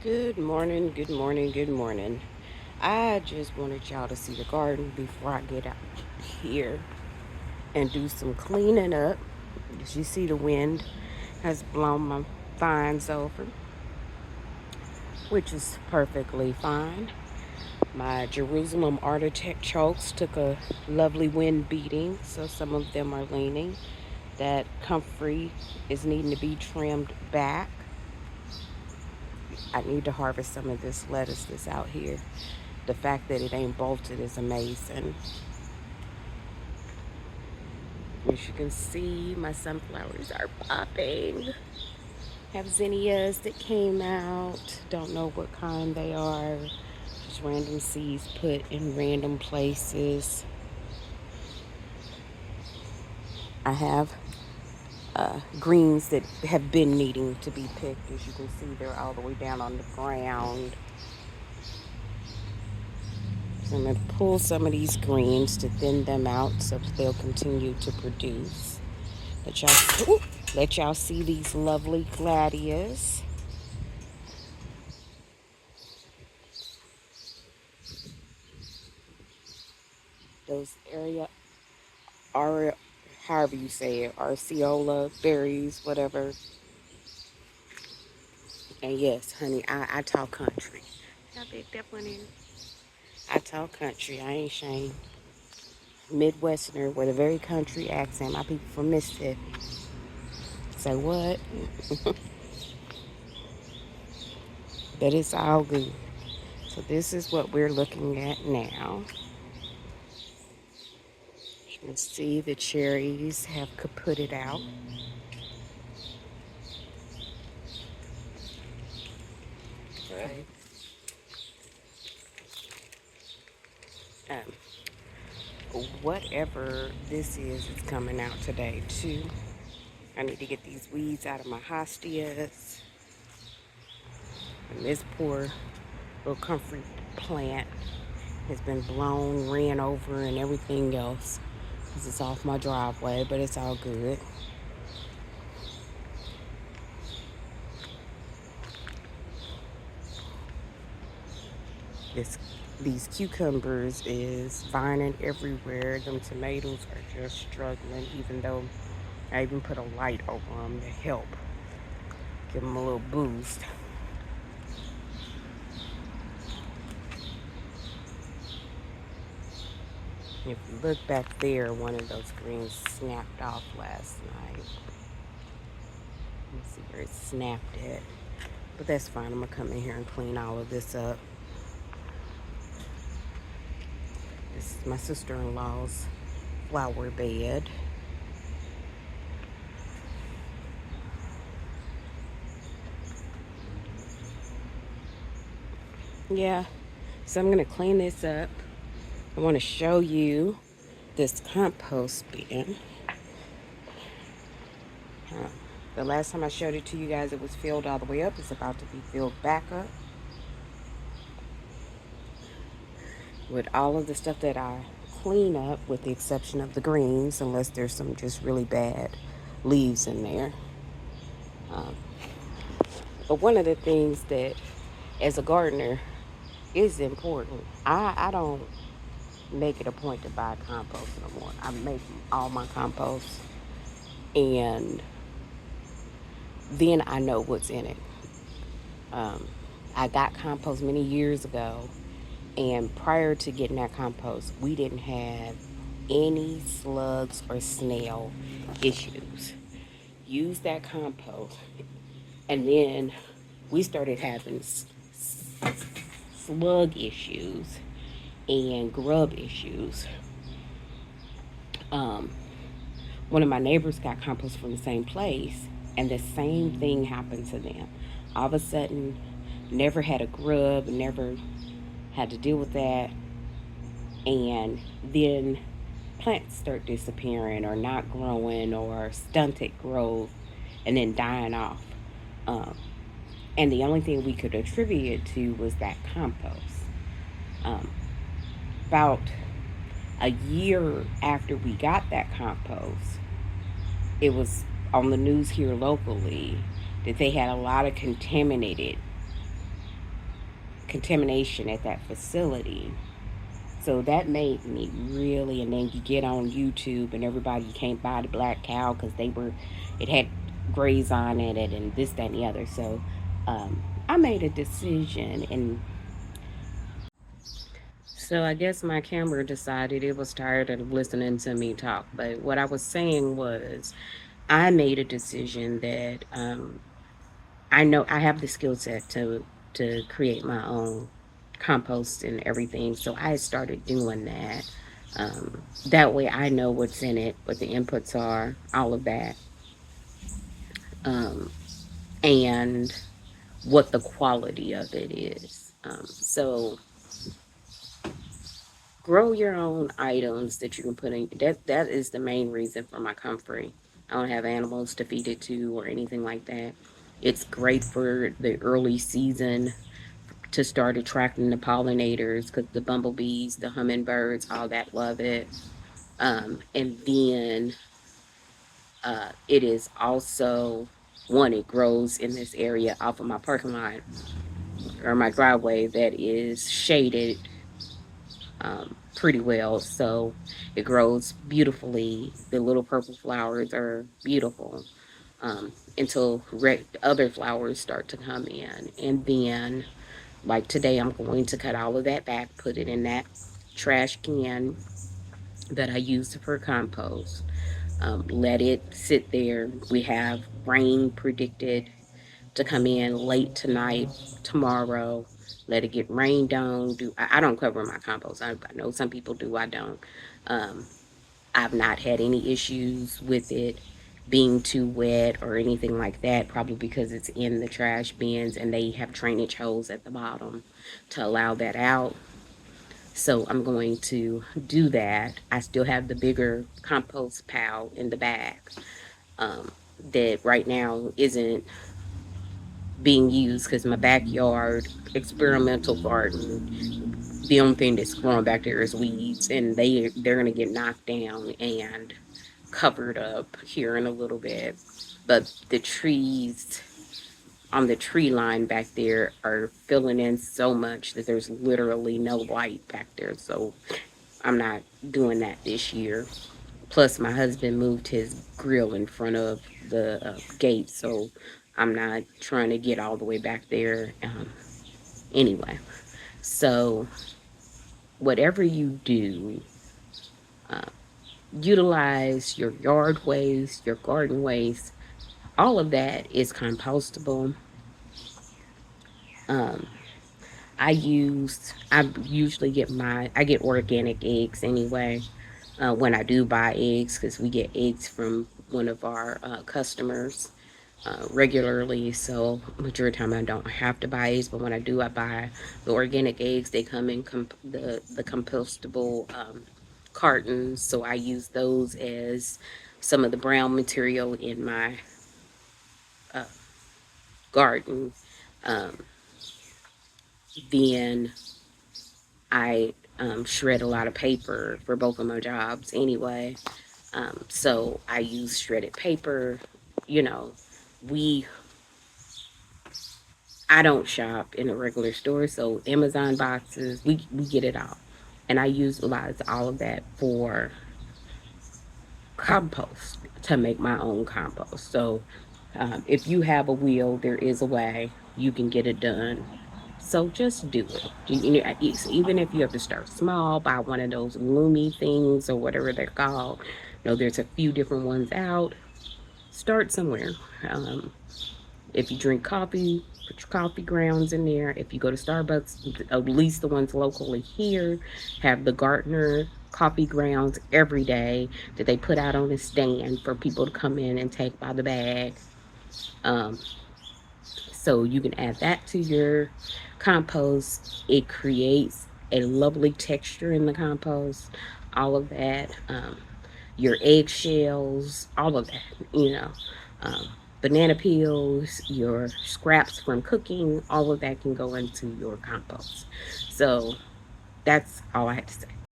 Good morning, good morning, good morning. I just wanted y'all to see the garden before I get out here and do some cleaning up. As you see, the wind has blown my vines over, which is perfectly fine. My Jerusalem artichokes took a lovely wind beating, so some of them are leaning. That comfrey is needing to be trimmed back. I need to harvest some of this lettuce that's out here. The fact that it ain't bolted is amazing. As you can see, my sunflowers are popping. Have zinnias that came out. Don't know what kind they are. Just random seeds put in random places. I have greens that have been needing to be picked. As you can see, they're all the way down on the ground. So I'm going to pull some of these greens to thin them out so that they'll continue to produce. Let y'all, let y'all see these lovely gladius. Those area are, however you say it, arceola berries, whatever. And yes, honey, I talk country. How big that one is? I talk country. I ain't ashamed. Midwesterner with a very country accent. My people from Mississippi. Say what? But it's all good. So this is what we're looking at now. You can see the cherries have kaputted out. Right. Whatever this is coming out today too. I need to get these weeds out of my hostias. And this poor little comfrey plant has been blown, ran over, and everything else because it's off my driveway, but it's all good. These cucumbers is vining everywhere. Them tomatoes are just struggling, even though I even put a light over them to help give them a little boost. If you look back there, one of those greens snapped off last night. Let's see where it snapped at. But that's fine. I'm going to come in here and clean all of this up. This is my sister-in-law's flower bed. Yeah, so I'm going to clean this up. I want to show you this compost bin. The last time I showed it to you guys, it was filled all the way up. It's about to be filled back up with all of the stuff that I clean up, with the exception of the greens, unless there's some just really bad leaves in there. But one of the things that, as a gardener, is important, I don't make it a point to buy compost no more. I make all my compost, and then I know what's in it. I got compost many years ago, and prior to getting that compost, we didn't have any slugs or snail issues. Use that compost, and then we started having slug issues and grub issues. One of my neighbors got compost from the same place, and the same thing happened to them. All of a sudden, never had a grub, never had to deal with that, and then plants start disappearing or not growing or stunted growth and then dying off. Um, and the only thing we could attribute it to was that compost. Um, about a year after we got that compost, it was on the news here locally that they had a lot of contaminated contamination at that facility. So that made me really, and then you get on YouTube and everybody, you can't buy the black cow because it had grays on it and this, that, and the other. So I made a decision, and so I guess my camera decided it was tired of listening to me talk. But what I was saying was, I made a decision that I know I have the skill set to create my own compost and everything. So I started doing that. That way I know what's in it, what the inputs are, all of that, um, and what the quality of it is. So grow your own items that you can put in. That is the main reason for my comfrey. I don't have animals to feed it to or anything like that. It's great for the early season to start attracting the pollinators because the bumblebees, the hummingbirds, all that love it. And then it is also one, it grows in this area off of my parking lot or my driveway that is shaded pretty well. So it grows beautifully. The little purple flowers are beautiful until other flowers start to come in. And then, like today, I'm going to cut all of that back, put it in that trash can that I use for compost. Let it sit there. We have rain predicted to come in late tonight, tomorrow. Let it get rained on. I don't cover my compost. I know some people do. I don't. Um, I've not had any issues with it being too wet or anything like that. Probably because it's in the trash bins and they have drainage holes at the bottom to allow that out. So I'm going to do that. I still have the bigger compost pile in the back um, that right now isn't being used because my backyard experimental garden, the only thing that's growing back there is weeds, and they're gonna get knocked down and covered up here in a little bit. But the trees on the tree line back there are filling in so much that there's literally no light back there. So I'm not doing that this year. Plus, my husband moved his grill in front of the gate, so I'm not trying to get all the way back there. Anyway, so whatever you do, uh, utilize your yard waste, your garden waste. All of that is compostable. Um, I usually I get organic eggs anyway. When I do buy eggs, because we get eggs from one of our customers regularly. So majority of the time I don't have to buy eggs, but when I do, I buy the organic eggs. They come in the compostable cartons, so I use those as some of the brown material in my uh, garden. Um, then I shred a lot of paper for both of my jobs anyway. So I use shredded paper. You know, we I don't shop in a regular store, so Amazon boxes, we get it all. And I utilize all of that for compost to make my own compost. So if you have a wheel, there is a way you can get it done. So just do it. Even if you have to start small, buy one of those Loomy things or whatever they're called. There's a few different ones out. Start somewhere. Um, if you drink coffee, put your coffee grounds in there. If you go to Starbucks, at least the ones locally here have the Gartner coffee grounds every day that they put out on a stand for people to come in and take by the bag. Um, so you can add that to your compost. It creates a lovely texture in the compost. All of that. Your eggshells, all of that, um, banana peels, your scraps from cooking, all of that can go into your compost. So that's all I had to say.